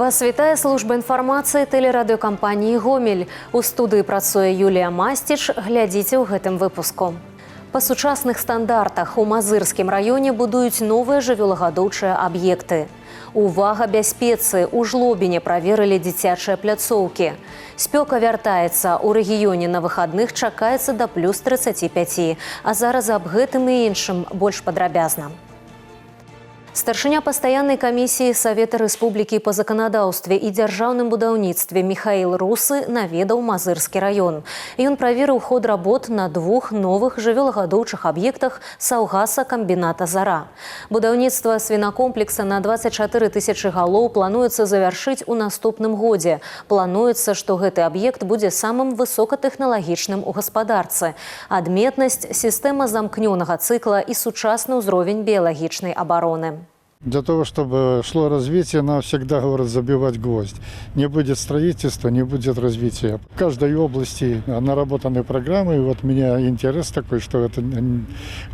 Вас вітае служба інфармацыі тэлерадыёкампаніі «Гомель». У студыі працуе Юлія Масціч. Глядзіце ў гэтым выпуску. Па сучасных стандартах у Мазырскім раёне будуюць новыя жывёлагадоўчыя аб'екты. Увага бяспецы! У Жлобіне праверылі дзіцячыя пляцоўкі. Спёка вяртаецца. У рэгіёне на выхадных чакаецца да плюс 35. А зараз аб гэтым і іншым больш падрабязна. Старшыня пастаяннай камісіі Савета Рэспублікі па заканадаўстве і дзяржаўным будаўніцтве Міхаіл Русы наведаў Мазырскі раён. Ён праверыў ход работ на двух новых жывёлагадоўчых аб'ектах саўгаса камбіната «Зара». Будаўніцтва свінакомплекса на 24 тысячы галоў плануецца завяршыць у наступным годзе. Плануецца, што гэты аб'ект будзе самым высокатэхналагічным у гаспадарцы. Адметнасць – сістэма замкнёнага цыкла і сучасны ўзровень біялагічнай абароны. Для того, чтобы шло развитие, нам всегда говорят забивать гвоздь. Не будет строительства, не будет развития. В каждой области наработаны программы. И вот у меня интерес такой, что это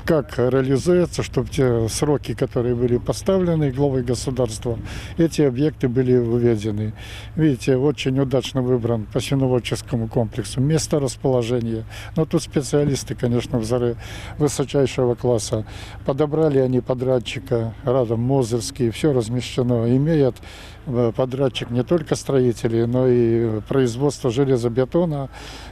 как реализуется, чтобы те сроки, которые были поставлены главой государства, эти объекты были выведены. Видите, очень удачно выбран по свиноводческому комплексу место расположения. Но тут специалисты, конечно, высочайшего класса. Подобрали они подрядчика рядом Мозырский, все размещено. Имеют подрядчик не только строители, но и производство железобетона.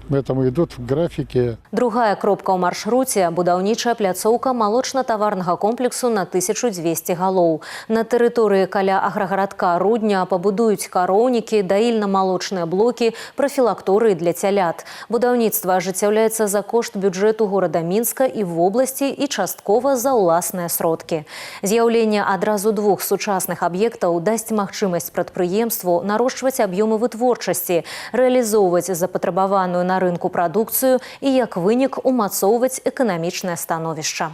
Поэтому идут в графике. Другая кропка ў маршруце – будаўнічая пляцоўка малочна-таварнага комплексу на 1200 галоў. На тэрыторыі каля аграгарадка Рудня пабудуюць кароўнікі, даільна-малочныя блокі, прафілакторыі для цялят. Будаўніцтва ажыццяўляецца за кошт бюджэту горада Мінска і вобласці і часткова за ўласныя сродкі. З'яўленне адразу двух сучасных аб'ектаў дасць магчымасць прадпрыемству нарошчваць аб'ёмы вытворчасці, рэалізоўваць запатрабаваную на рынку прадукцыю і, як вынік, умацоўваць эканамічнае становішча.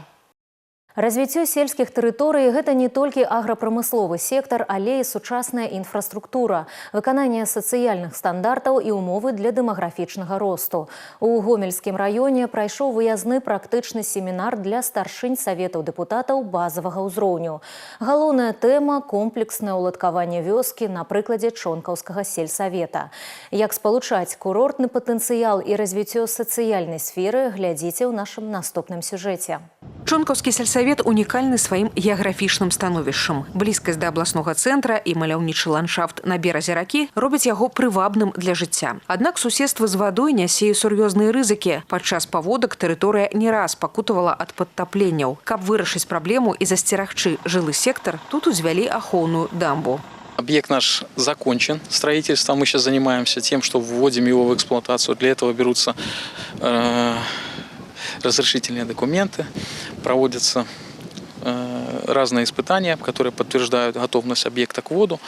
Развіццё сельскіх тэрыторый – гэта не толькі аграпрамысловы сектар, але і сучасная інфраструктура, выкананне сацыяльных стандартаў і ўмовы для дэмаграфічнага росту. У Гомельскім раёне прайшоў выязны практычны семінар для старшынь саветаў дэпутатаў базавага ўзроўню. Галоўная тэма – комплекснае ўладкаванне вёскі на прыкладзе Чонкаўскага сельсавета. Як спалучаць курортны патэнцыял і развіццё сацыяльнай сферы, глядзіце ў нашым наступным сюжэце. Чонкаўскі сельсавет унікальны сваім геаграфічным становішчам. Блізкасць да абласнога цэнтра і маляўнічы ландшафт на беразе ракі робяць яго прывабным для жыцця. Аднак суседства з вадой нясе і сур'ёзныя рызыкі. Падчас паводак тэрыторыя не раз пакутавала ад падтапленняў. Каб вырашыць праблему і засцерагчы жылы сектар, тут узвялі ахоўную дамбу. Объект наш закончен. Строительством мы сейчас занимаемся тем, что вводим его в эксплуатацию. Для этого берутся разрешительные документы, проводятся разные испытания, которые подтверждают готовность объекта к вводу.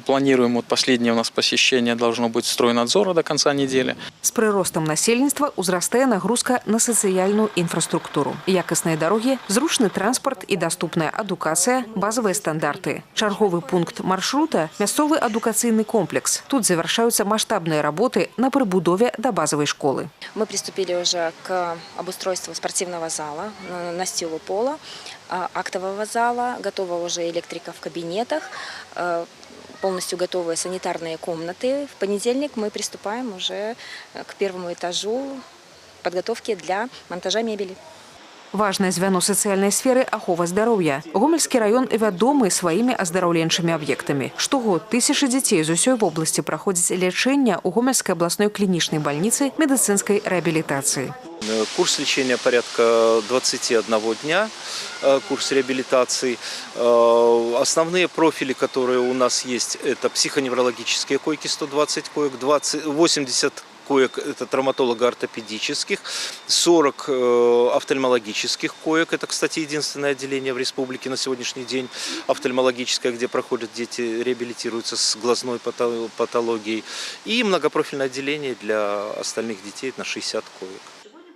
Планируем, вот последнее у нас посещение должно быть стройнадзора до конца недели. С прыростам насельніцтва узрастае нагрузка на сацыяльную інфраструктуру. Якасныя дарогі, зручны транспорт і даступная адукацыя, базавыя стандарты. Чарговы пункт маршрута – мясцовы адукацыйны комплекс. Тут завершаются масштабные работы на прибудове до базовой школы. Мы приступили уже к обустройству спортивного зала, настилу пола, актового зала, готова уже электрика в кабинетах, полностью готовые санитарные комнаты. В понедельник мы приступаем уже к первому этажу подготовки для монтажа мебели. Важное звяно сацыяльнай сферы – ахова здароўя. Гомельскі раён вядомы сваімі аздараўленчымі аб'ектамі. Штогод тысячы дзяцей з усёй вобласці праходзяць лячэнне ў Гомельскай абласной клінічнай бальніцы медыцынскай рэабілітацыі. Курс лечения порядка 21 дня, курс реабилитации. Основные профили, которые у нас есть, это психоневрологические койки, 120 коек, 80 коек это травматолого-ортопедических, 40 офтальмологических коек. Это, кстати, единственное отделение в республике на сегодняшний день офтальмологическое, где проходят дети, реабилитируются с глазной патологией. И многопрофильное отделение для остальных детей на 60 коек.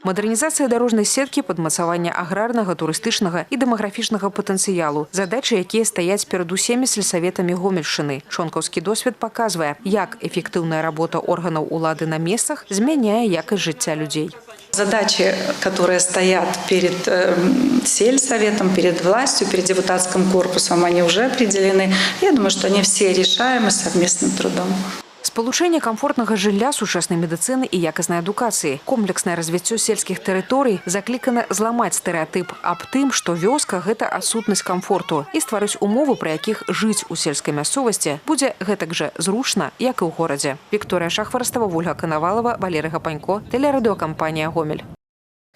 Мадэрнізацыя дарожнай сеткі, падмацаванне аграрнага, турыстычнага і дэмаграфічнага патэнцыялу. Задачы, якія стаяць перад усімі сельсаветамі Гомельшчыны. Чонкаўскі досвед паказвае, як эфектыўная работа органаў улады на месцах змяняе якасць жыцця людзей. Задачи, которые стоят перед сельсоветом, перед властью, перед депутатским корпусом, они уже определены. Я думаю, что они все решаемы совместным трудом. Спалучэнне камфортнага жылля, сучаснай медыцыны і якаснай адукацыі. Комплекснае развіццё сельскіх тэрыторый заклікана зламаць стэрэатып аб тым, што вёска – гэта адсутнасць камфорту і стварыць умовы, пры якіх жыць у сельскай мясцовасці будзе гэтак жа зручна, як і ў горадзе. Вікторыя Шахварастава, Вольга Канавалова, Валерый Гапанько, тэлерадыёкампанія «Гомель».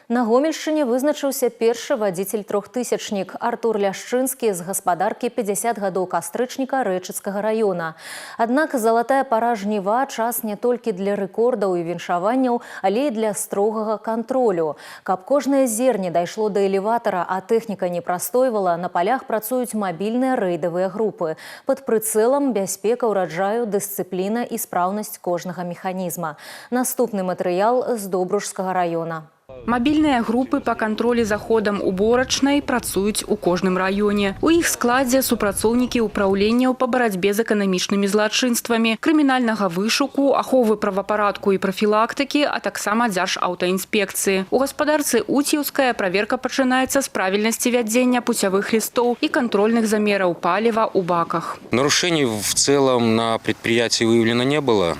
На Гомельшчыне вызначыўся першы вадзіцель-трохтысячнік Артур Ляшчынскі з гаспадаркі 50 гадоў кастрычніка Рэчыцкага района. Аднак залатая пара жніва – час не толькі для рэкордаў і віншаванняў, але і для строгага кантролю. Каб кожнае зерне дайшло да элеватара, а тэхніка не прастойвала, на палях працуюць мабільныя рэйдавыя групы. Пад прыцэлам бяспека ўраджаю, дысцыпліна і спраўнасць кожнага механізма. Наступны матэрыял з Добружскага района. Мабільныя групы па кантролі за ходам уборачнай працуюць у кожным раёне. У іх складзе супрацоўнікі ўпраўленняў па барацьбе з эканамічнымі злачынствамі, крымінальнага вышуку, аховы правапарадку і прафілактыкі, а таксама дзяржаўтаінспекцыі. У гаспадарцы Уціўская праверка пачынаецца з правільнасці вядзення путевых листов и контрольных замеров палива у баках. Нарушений в целом на предприятии выявлено не было.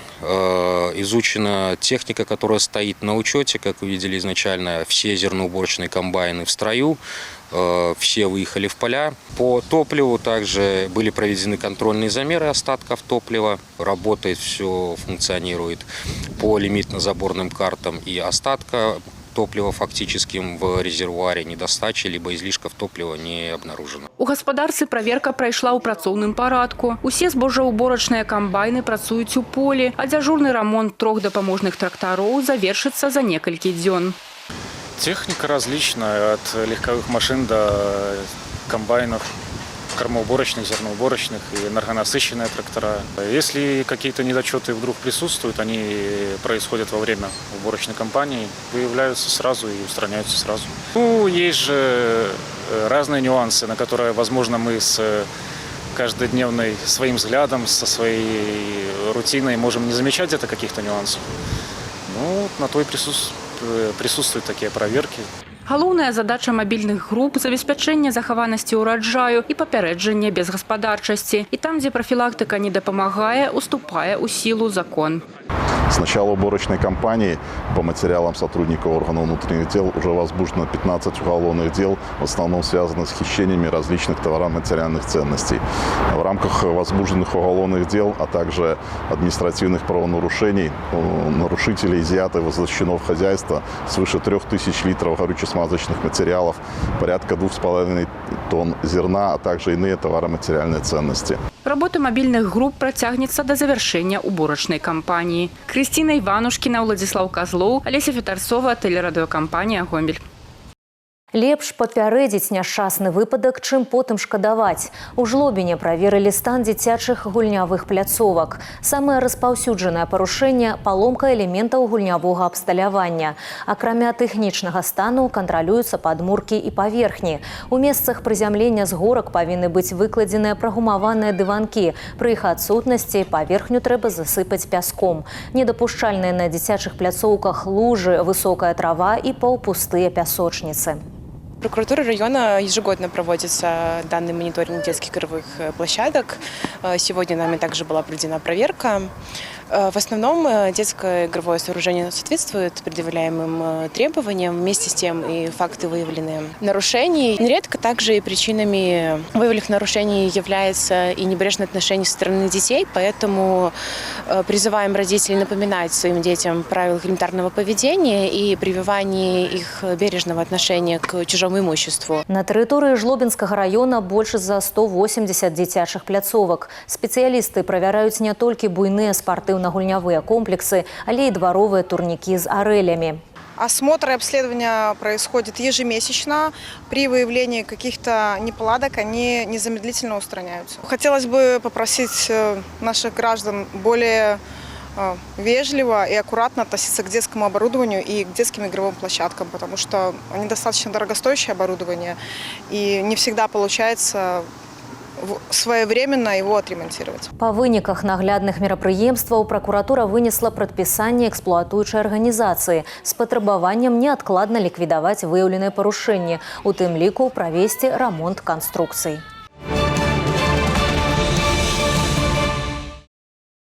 Изучена техника, которая стоит на учете, как вы видели изначально, все зерноуборочные комбайны в строю, все выехали в поля. По топливу также были проведены контрольные замеры остатков топлива. Работает все, функционирует по лимитно-заборным картам и остатка топлива фактическим в резервуаре, недостачи либо излишков топлива не обнаружено. У гаспадарцы праверка прайшла ў працоўным парадку. Усе збожжаўборачныя камбайны працуюць у полі, а дзяжурны рамонт 3 дапаможных трактароў завершыцца за некалькі дзён. Техника различная, от легковых машин до комбайнов, кормоуборочных, зерноуборочных и энергонасыщенные трактора. Если какие-то недочеты вдруг присутствуют, они происходят во время уборочной кампании, выявляются сразу и устраняются сразу. Ну, есть же разные нюансы, на которые, возможно, мы с каждодневной своим взглядом, со своей рутиной можем не замечать где-то каких-то нюансов. Ну, на то и присутствуют такие проверки. Галоўная задача мабільных груп – забеспячэнне захаванасці ўраджаю і папярэджання безгаспадарчасці. І там, дзе прафілактыка не дапамагае, уступае ў сілу закон. С начала уборочной кампании по материалам сотрудников органов внутренних дел уже возбуждено 15 уголовных дел, в основном связанных с хищениями различных товарно-материальных ценностей. В рамках возбужденных уголовных дел, а также административных правонарушений, нарушителей изъято и возвращено в хозяйство свыше 3000 литров горюче-смазочных материалов, порядка 2,5 тонн зерна, а также иные товаро-материальные ценности. Работа мабільных груп працягнецца да завяршэння уборачнай кампаніі. Крысціна Іванушкіна, Владзіслаў Казлоў, Алеся Фетарцова, тэлерадыёкампанія «Гомель». Лепш папярэдзіць няшчасны выпадак, чым потым шкадаваць. У Жлобіне праверылі стан дзіцячых гульнявых пляцовак. Самае распаўсюджанае парушэнне – паломка элементаў гульнявога абсталявання. Акрамя тэхнічнага стану кантралююцца падмуркі і паверхні. У месцах прызямлення з горак павінны быць выкладзеныя прагумаваныя дыванкі. Пры іх адсутнасці паверхню трэба засыпаць пяском. Недапушчальныя на дзіцячых пляцоўках лужы, высокая трава і паўпустыя пясочніцы. Прокуратурой района ежегодно проводится данный мониторинг детских игровых площадок. Сегодня нами также была проведена проверка. В основном детское игровое сооружение соответствует предъявляемым требованиям, вместе с тем и факты выявлены нарушений. Нередко также и причинами выявленных нарушений является и небрежное отношение со стороны детей, поэтому призываем родителей напоминать своим детям правила элементарного поведения и прививание их бережного отношения к чужому имуществу. На тэрыторыі Жлобінскага района больш за 180 дзіцячых пляцовак. Спецыялісты правяраюць не толькі буйныя спартыўна-гульнявыя комплексы, але и дворовые турники с орелями. Осмотр и обследование происходит ежемесячно. При выявлении каких-то неполадок они незамедлительно устраняются. Хотелось бы попросить наших граждан более вежливо и аккуратно относиться к детскому оборудованию и к детским игровым площадкам, потому что они достаточно дорогостоящее оборудование, и не всегда получается своевременно его отремонтировать. Па выніках наглядных мерапрыемстваў пракуратура вынесла прадпісанне эксплуатуючай арганізацыі з патрабаваннем неадкладна ліквідаваць выяўленыя парушэнні, у тым ліку правесці рамонт канструкцый.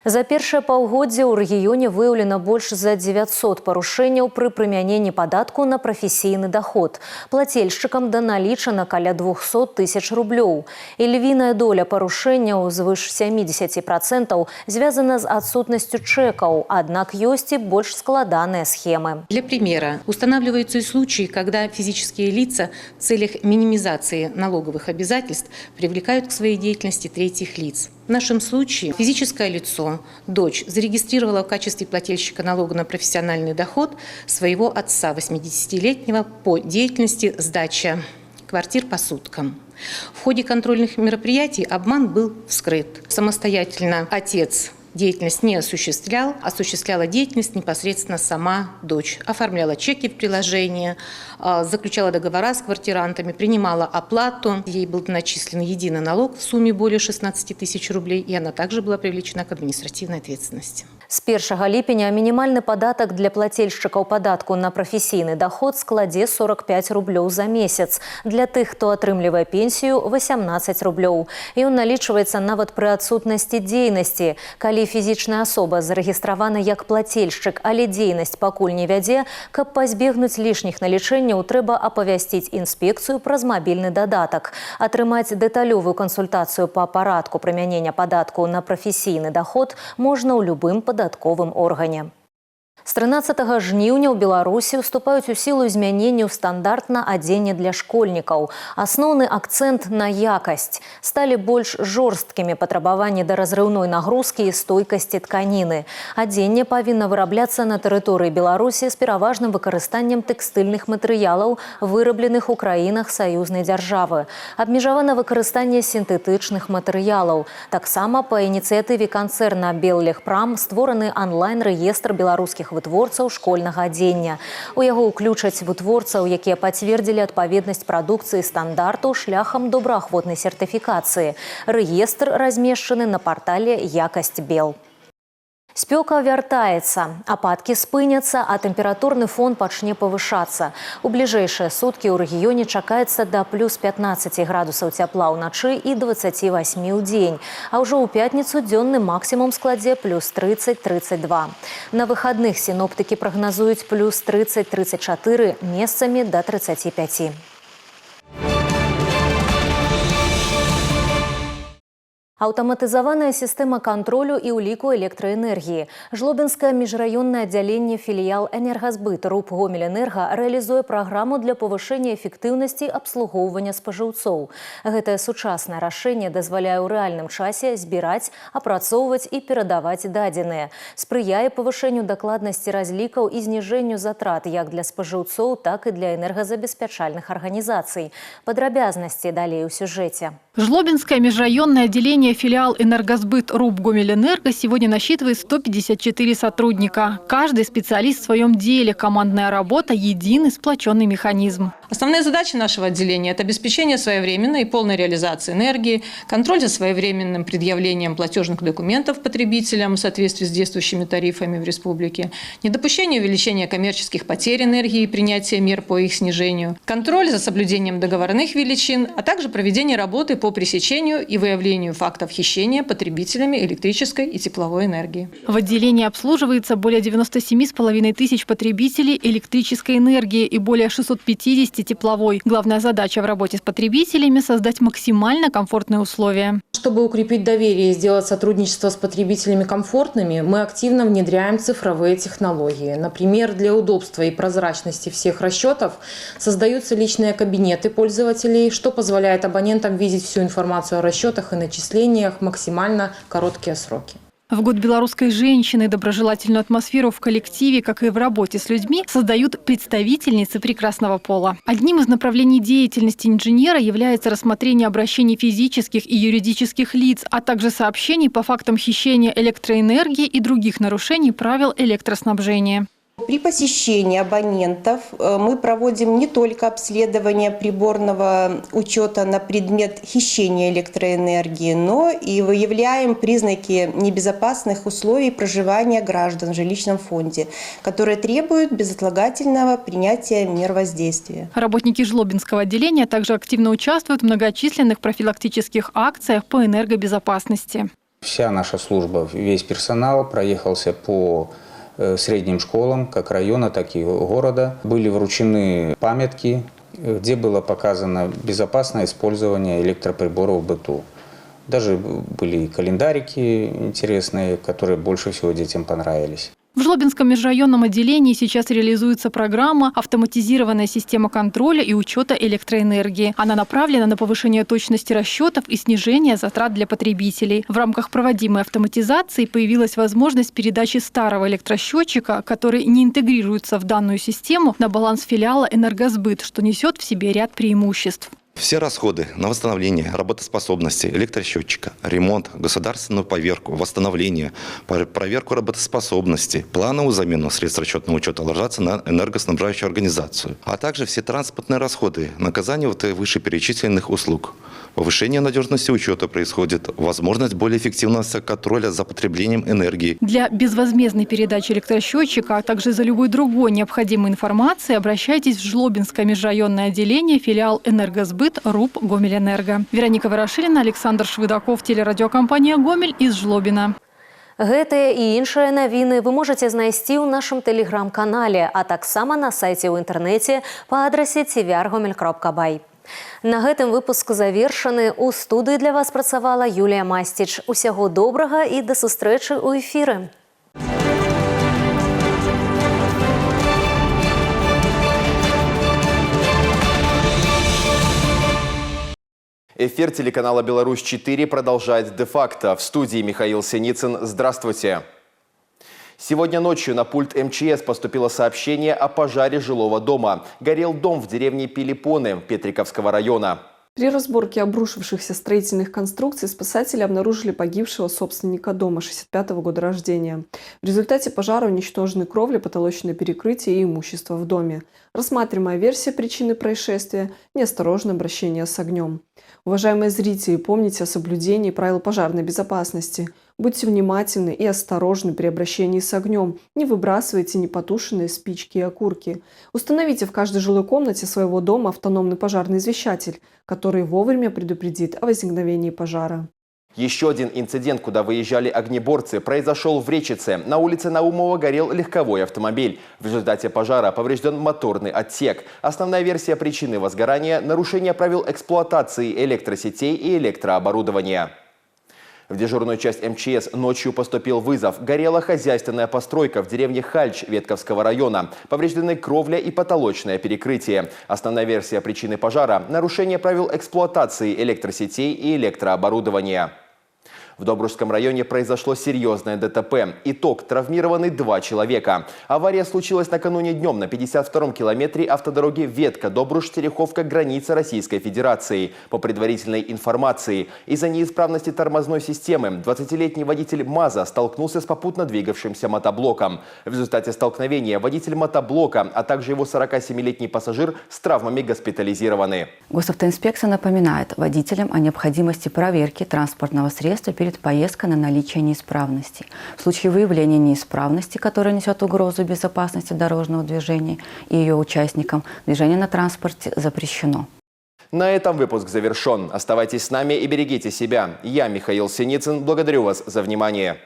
За першае паўгоддзе ў рэгіёне выяўлена больш за 900 парушэнняў пры прымяненні падатку на прафесійны даход. Плацельшчыкам даналічана каля 200 тысяч рублёў. І львіная доля парушэнняў звыш 70% звязана з адсутнасцю чэкаў, аднак ёсць і больш складаныя схемы. Для примера, устанавливаются и случаи, когда физические лица в целях минимизации налоговых обязательств привлекают к своей деятельности третьих лиц. В нашем случае физическое лицо, дочь, зарегистрировала в качестве плательщика налога на профессиональный доход своего отца 80-летнего по деятельности сдача квартир по суткам. В ходе контрольных мероприятий обман был вскрыт. Самостоятельно отец деятельность не осуществлял, осуществляла деятельность непосредственно сама дочь. Оформляла чеки в приложение, заключала договора с квартирантами, принимала оплату. Ей был начислен единый налог в сумме более 16 тысяч рублей, и она также была привлечена к административной ответственности. З 1 ліпеня мінімальны падатак для плательшчыкаў падатку на прафесійны даход складзе 45 рублёў за месяц. Для тых, хто атрымлівае пенсію, 18 рублёў. Ён налічваецца нават пры адсутнасці дзейнасці. Калі фізічная асоба зарэгістравана як плательшчык, але дзейнасць пакуль не вядзе, каб пазбегнуць лішніх налічэнняў, трэба апавясціць інспекцыю праз мабільны дадатак. Атрымаць дэталёвую кансультацыю па парадку прымянення падатку на прафесійны даход можна ў любым падатковым органе. З 13 жніўня ў Беларусі ўступаюць у сілу змяненні ў стандарт на адзенне для школьнікаў. Асноўны акцэнт на якасць. Сталі больш жорсткімі патрабаванні да разрыўной нагрузкі і стойкасці тканіны. Адзенне павінна вырабляцца на тэрыторыі Беларусі з пераважным выкарыстаннем тэкстыльных матэрыялаў, вырабленых у краінах саюзнай дзяржавы. Абмежавана выкарыстанне сінтэтычных матэрыялаў. Таксама па ініцыятыве канцэрна «Беллегпрам» створаны онлайн-рэестр беларускіх вытворцаў школьнага адзення. У яго ўключаць вытворцаў, якія пацвердзілі адпаведнасць прадукцыі стандарту шляхам добраахвотнай сертыфікацыі. Рэестр размешчаны на партале «Якасць Бел». Спёка вяртаецца, ападкі спыняцца, а тэмпературны фон пачне павышацца. У бліжэйшыя суткі ў рэгіёне чакаецца да плюс 15 градусаў цяпла ўначы і 28 ў дзень. А ўжо ў пятніцу дзённы максімум складзе плюс 30-32. На выхадных сіноптыкі прагназуюць плюс 30-34, месцамі да 35. Аўтаматызаваная сістэма кантролю і ўліку электраэнергіі. Жлобінскае міжраённае аддзяленне філіял «Энергазбыт» РУП «Гомель-Энерга» рэалізуе праграму для павышэння эфектыўнасці абслугоўвання спажыўцоў. Гэтае сучаснае рашэнне дазваляе ў рэальным часе збіраць, апрацоўваць і перадаваць дадзеныя. Спрыяе павышэнню дакладнасці разлікаў і зніжэнню затрат як для спажыўцоў, так і для энергазабеспячальных арганізацый. Падрабязнасці далей у сюжэце. Жлобинское межрайонное отделение филиал «Энергосбыт» РУП «Гомель-Энерго» сегодня насчитывает 154 сотрудника. Каждый специалист в своем деле. Командная работа – единый сплоченный механизм. Основные задачи нашего отделения – это обеспечение своевременной и полной реализации энергии, контроль за своевременным предъявлением платежных документов потребителям в соответствии с действующими тарифами в республике, недопущение увеличения коммерческих потерь энергии и принятие мер по их снижению, контроль за соблюдением договорных величин, а также проведение работы по пресечению и выявлению фактов хищения потребителями электрической и тепловой энергии. В отделении обслуживается более 97,5 тысяч потребителей электрической энергии и более 650 тепловой. Главная задача в работе с потребителями – создать максимально комфортные условия. Чтобы укрепить доверие и сделать сотрудничество с потребителями комфортными, мы активно внедряем цифровые технологии. Например, для удобства и прозрачности всех расчетов создаются личные кабинеты пользователей, что позволяет абонентам видеть всю информацию о расчетах и начислениях в максимально короткие сроки. В год белорусской женщины доброжелательную атмосферу в коллективе, как и в работе с людьми, создают представительницы прекрасного пола. Одним из направлений деятельности инженера является рассмотрение обращений физических и юридических лиц, а также сообщений по фактам хищения электроэнергии и других нарушений правил электроснабжения. При посещении абонентов мы проводим не только обследование приборного учета на предмет хищения электроэнергии, но и выявляем признаки небезопасных условий проживания граждан в жилищном фонде, которые требуют безотлагательного принятия мер воздействия. Работники Жлобинского отделения также активно участвуют в многочисленных профилактических акциях по энергобезопасности. Вся наша служба, весь персонал проехался по средним школам, как района, так и города. Были вручены памятки, где было показано безопасное использование электроприборов в быту. Даже были календарики интересные, которые больше всего детям понравились. В Жлобинском межрайонном отделении сейчас реализуется программа «Автоматизированная система контроля и учета электроэнергии». Она направлена на повышение точности расчетов и снижение затрат для потребителей. В рамках проводимой автоматизации появилась возможность передачи старого электросчетчика, который не интегрируется в данную систему, на баланс филиала «Энергосбыт», что несет в себе ряд преимуществ. Все расходы на восстановление работоспособности электросчетчика, ремонт, государственную поверку, восстановление, проверку работоспособности, плановую замену средств расчетного учета ложатся на энергоснабжающую организацию, а также все транспортные расходы на оказание вышеперечисленных услуг. Повышение надежности учета происходит, возможность более эффективного контроля за потреблением энергии. Для безвозмездной передачи электросчетчика, а также за любой другой необходимой информации обращайтесь в Жлобинское межрайонное отделение, филиал «Энергосбыт», РУП «Гомельэнерго». Вероника Ворошилина, Александр Швыдаков, телерадиокомпания «Гомель» из Жлобина. Гэтыя і іншыя навіны вы можете знайсці ў нашым тэлеграм-канале, а таксама на сайце ў інтэрнэце па адрасе tvr.gomel.by. На гэтым выпуск завершаны. У студыі для вас працавала Юлія Масціч. Усяго добрага і да сустрэчы ў эфіры. Эфир телеканала «Беларусь-4» продолжает де-факто. В студии Михаил Синицын. Здравствуйте. Сегодня ночью на пульт МЧС поступило сообщение о пожаре жилого дома. Горел дом в деревне Пилипоны Петриковского района. При разборке обрушившихся строительных конструкций спасатели обнаружили погибшего собственника дома 65-го года рождения. В результате пожара уничтожены кровля, потолочное перекрытие и имущество в доме. Рассматриваемая версия причины происшествия – неосторожное обращение с огнем. Уважаемые зрители, помните о соблюдении правил пожарной безопасности. Будьте внимательны и осторожны при обращении с огнем. Не выбрасывайте непотушенные спички и окурки. Установите в каждой жилой комнате своего дома автономный пожарный извещатель, который вовремя предупредит о возникновении пожара. Еще один инцидент, куда выезжали огнеборцы, произошел в Речице. На улице Наумова горел легковой автомобиль. В результате пожара поврежден моторный отсек. Основная версия причины возгорания – нарушение правил эксплуатации электросетей и электрооборудования. В дежурную часть МЧС ночью поступил вызов. Горела хозяйственная постройка в деревне Хальч Ветковского района. Повреждены кровля и потолочное перекрытие. Основная версия причины пожара – нарушение правил эксплуатации электросетей и электрооборудования. В Добружском районе произошло серьезное ДТП. Итог – травмированы 2 человека. Авария случилась накануне днем на 52-м километре автодороги Ветка-Добруж-Тереховка, граница Российской Федерации. По предварительной информации, из-за неисправности тормозной системы 20-летний водитель МАЗа столкнулся с попутно двигавшимся мотоблоком. В результате столкновения водитель мотоблока, а также его 47-летний пассажир с травмами госпитализированы. Госавтоинспекция напоминает водителям о необходимости проверки транспортного средства перед поездкой на наличие неисправностей. В случае выявления неисправности, которая несет угрозу безопасности дорожного движения и ее участникам, движение на транспорте запрещено. На этом выпуск завершен. Оставайтесь с нами и берегите себя. Я, Михаил Синицын, благодарю вас за внимание.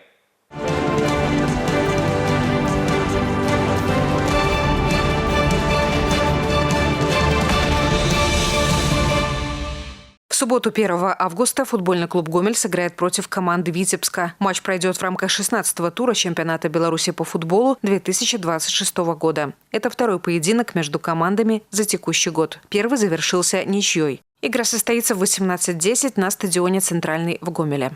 В субботу 1 августа футбольный клуб «Гомель» сыграет против команды Витебска. Матч пройдет в рамках 16-го тура чемпионата Беларуси по футболу 2026 года. Это второй поединок между командами за текущий год. Первый завершился ничьей. Игра состоится в 18:10 на стадионе «Центральный» в Гомеле.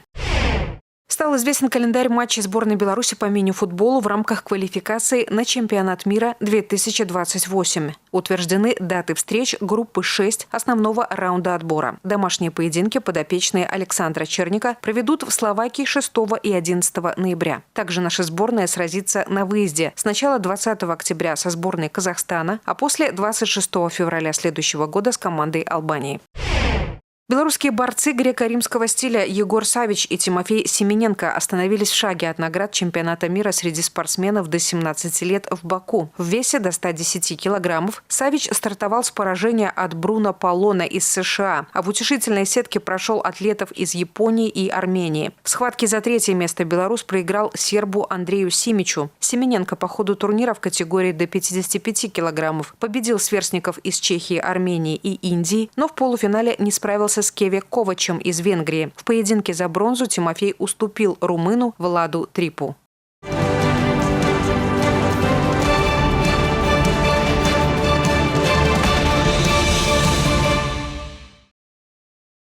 Стал известен календарь матчей сборной Беларуси по мини-футболу в рамках квалификации на чемпионат мира 2028. Утверждены даты встреч группы 6 основного раунда отбора. Домашние поединки подопечные Александра Черника проведут в Словакии 6 и 11 ноября. Также наша сборная сразится на выезде. Сначала 20 октября со сборной Казахстана, а после 26 февраля следующего года с командой Албании. Белорусские борцы греко-римского стиля Егор Савич и Тимофей Семененко остановились в шаге от наград чемпионата мира среди спортсменов до 17 лет в Баку. В весе до 110 килограммов Савич стартовал с поражения от Бруно Полона из США, а в утешительной сетке прошел атлетов из Японии и Армении. В схватке за третье место белорус проиграл сербу Андрею Симичу. Семененко по ходу турнира в категории до 55 килограммов победил сверстников из Чехии, Армении и Индии, но в полуфинале не справился с Кеве Ковачем из Венгрии. В поединке за бронзу Тимофей уступил румыну Владу Трипу.